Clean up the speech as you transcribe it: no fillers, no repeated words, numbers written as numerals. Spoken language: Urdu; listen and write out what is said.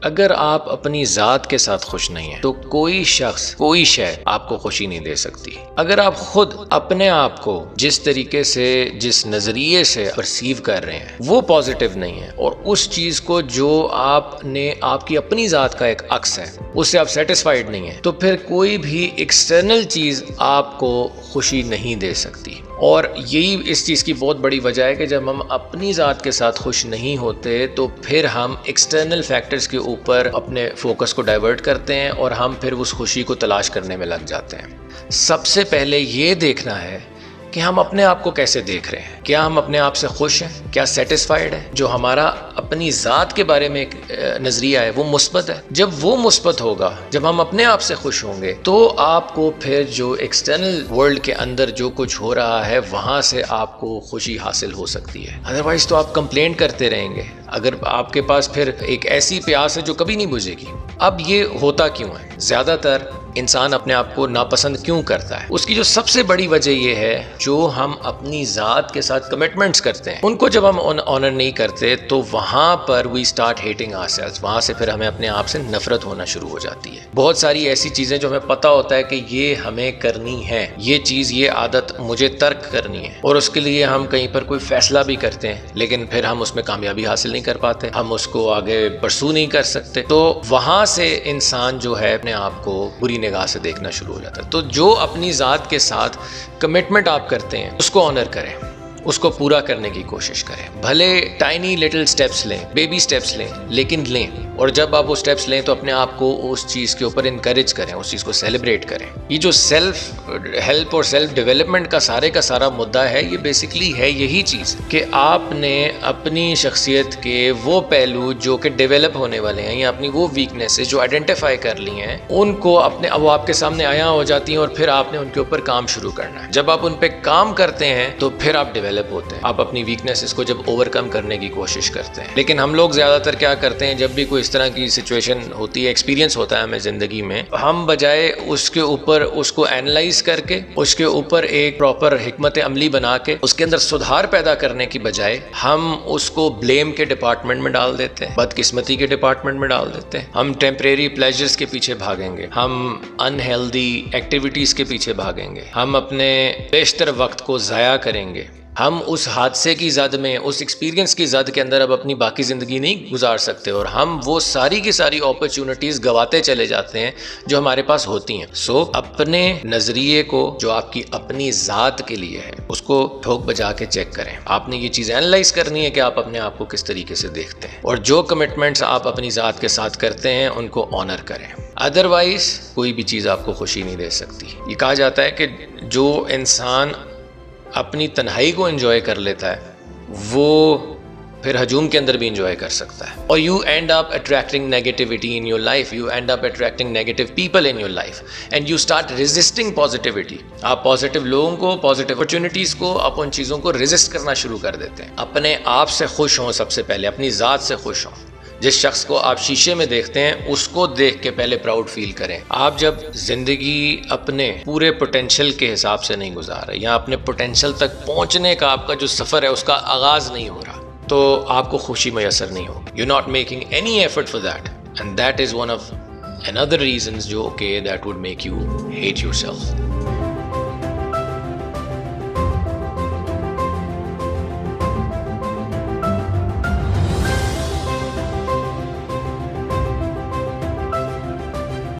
اگر آپ اپنی ذات کے ساتھ خوش نہیں ہیں تو کوئی شخص کوئی شے آپ کو خوشی نہیں دے سکتی۔ اگر آپ خود اپنے آپ کو جس طریقے سے جس نظریے سے پرسیو کر رہے ہیں وہ پازیٹیو نہیں ہے، اور اس چیز کو جو آپ نے آپ کی اپنی ذات کا ایک عکس ہے اس سے آپ سیٹسفائیڈ نہیں ہیں، تو پھر کوئی بھی ایکسٹرنل چیز آپ کو خوشی نہیں دے سکتی۔ اور یہی اس چیز کی بہت بڑی وجہ ہے کہ جب ہم اپنی ذات کے ساتھ خوش نہیں ہوتے تو پھر ہم ایکسٹرنل فیکٹرز کے اوپر اپنے فوکس کو ڈائیورٹ کرتے ہیں اور ہم پھر اس خوشی کو تلاش کرنے میں لگ جاتے ہیں۔ سب سے پہلے یہ دیکھنا ہے کہ ہم اپنے آپ کو کیسے دیکھ رہے ہیں، کیا ہم اپنے آپ سے خوش ہیں، کیا سیٹسفائیڈ ہیں، جو ہمارا اپنی ذات کے بارے میں ایک نظریہ ہے وہ مثبت ہے۔ جب وہ مثبت ہوگا، جب ہم اپنے آپ سے خوش ہوں گے تو آپ کو پھر جو ایکسٹرنل ورلڈ کے اندر جو کچھ ہو رہا ہے وہاں سے آپ کو خوشی حاصل ہو سکتی ہے۔ ادروائز تو آپ کمپلینٹ کرتے رہیں گے، اگر آپ کے پاس پھر ایک ایسی پیاس ہے جو کبھی نہیں بجھے گی۔ اب یہ ہوتا کیوں ہے؟ زیادہ تر انسان اپنے آپ کو ناپسند کیوں کرتا ہے؟ اس کی جو سب سے بڑی وجہ یہ ہے، جو ہم اپنی ذات کے ساتھ کمٹمنٹس کرتے ہیں ان کو جب ہم آنر نہیں کرتے تو وہاں پر وی اسٹارٹ ہیٹنگ آور سیلفز، وہاں سے پھر ہمیں اپنے آپ سے نفرت ہونا شروع ہو جاتی ہے۔ بہت ساری ایسی چیزیں جو ہمیں پتہ ہوتا ہے کہ یہ ہمیں کرنی ہے، یہ چیز یہ عادت مجھے ترک کرنی ہے، اور اس کے لیے ہم کہیں پر کوئی فیصلہ بھی کرتے ہیں لیکن پھر ہم اس میں کامیابی حاصل نہیں کر پاتے، ہم اس کو آگے پرسو نہیں کر سکتے، تو وہاں سے انسان جو ہے اپنے آپ کو بری نگاہ سے دیکھنا شروع ہو جاتا ہے۔ تو جو اپنی ذات کے ساتھ کمٹمنٹ آپ کرتے ہیں اس کو آنر کریں، اس کو پورا کرنے کی کوشش کریں، بھلے ٹائنی لٹل سٹیپس لیں، بیبی سٹیپس لیں، لیکن لیں، اور جب آپ وہ سٹیپس لیں تو اپنے آپ کو اس چیز کے اوپر انکریج کریں، اس چیز کو سیلیبریٹ کریں۔ یہ جو سیلف ہیلپ اور سیلف ڈیولپمنٹ کا سارا مدعا ہے، یہ بیسیکلی ہے یہی چیز کہ آپ نے اپنی شخصیت کے وہ پہلو جو کہ ڈیولپ ہونے والے ہیں یا اپنی وہ ویکنیسز جو آئیڈینٹیفائی کر لی ہیں ان کو اپنے وہ آپ کے سامنے آیا ہو جاتی ہیں، اور پھر آپ نے ان کے اوپر کام شروع کرنا ہے۔ جب آپ ان پہ کام کرتے ہیں تو پھر آپ ڈیولپ ہوتے ہیں، آپ اپنی ویکنیسز کو جب اوور کم کرنے کی کوشش کرتے ہیں۔ لیکن ہم لوگ زیادہ تر کیا کرتے ہیں، جب بھی کوئی اس طرح کی سچویشن ہوتی ہے، ایکسپیرینس ہوتا ہے ہمیں زندگی میں، ہم بجائے اس کے اوپر اس کو اینالائز کر کے اس کے اوپر ایک پراپر حکمت عملی بنا کے اس کے اندر سدھار پیدا کرنے کی بجائے ہم اس کو بلیم کے ڈپارٹمنٹ میں ڈال دیتے ہیں، بدقسمتی کے ڈپارٹمنٹ میں ڈال دیتے ہیں، ہم ٹیمپریری پلیجرز کے پیچھے بھاگیں گے، ہم انہیلدی ایکٹیویٹیز کے پیچھے بھاگیں گے، ہم اپنے بیشتر وقت کو ضائع کریں گے، ہم اس حادثے کی زد میں، اس ایکسپیرینس کی زد کے اندر اب اپنی باقی زندگی نہیں گزار سکتے، اور ہم وہ ساری کی ساری اپرچونٹیز گواتے چلے جاتے ہیں جو ہمارے پاس ہوتی ہیں۔ سو اپنے نظریے کو جو آپ کی اپنی ذات کے لیے ہے اس کو ٹھوک بجا کے چیک کریں۔ آپ نے یہ چیز اینالائز کرنی ہے کہ آپ اپنے آپ کو کس طریقے سے دیکھتے ہیں، اور جو کمٹمنٹس آپ اپنی ذات کے ساتھ کرتے ہیں ان کو آنر کریں، ادروائز کوئی بھی چیز آپ کو خوشی نہیں دے سکتی۔ یہ کہا جاتا ہے کہ جو انسان اپنی تنہائی کو انجوائے کر لیتا ہے وہ پھر ہجوم کے اندر بھی انجوائے کر سکتا ہے، اور you and up attracting negativity in your life, you and up attracting negative people in your life and you start resisting positivity. آپ پازیٹیو لوگوں کو، پازیٹیو اپرچونیٹیز کو، آپ ان چیزوں کو ریزسٹ کرنا شروع کر دیتے ہیں۔ اپنے آپ سے خوش ہوں، سب سے پہلے اپنی ذات سے خوش ہوں۔ جس شخص کو آپ شیشے میں دیکھتے ہیں اس کو دیکھ کے پہلے پراؤڈ فیل کریں۔ آپ جب زندگی اپنے پورے پوٹینشیل کے حساب سے نہیں گزار رہے، یا اپنے پوٹینشیل تک پہنچنے کا آپ کا جو سفر ہے اس کا آغاز نہیں ہو رہا، تو آپ کو خوشی میسر نہیں ہوگی۔ You're not making any effort for that, and that is one of another reasons جو کہ that would make you hate yourself.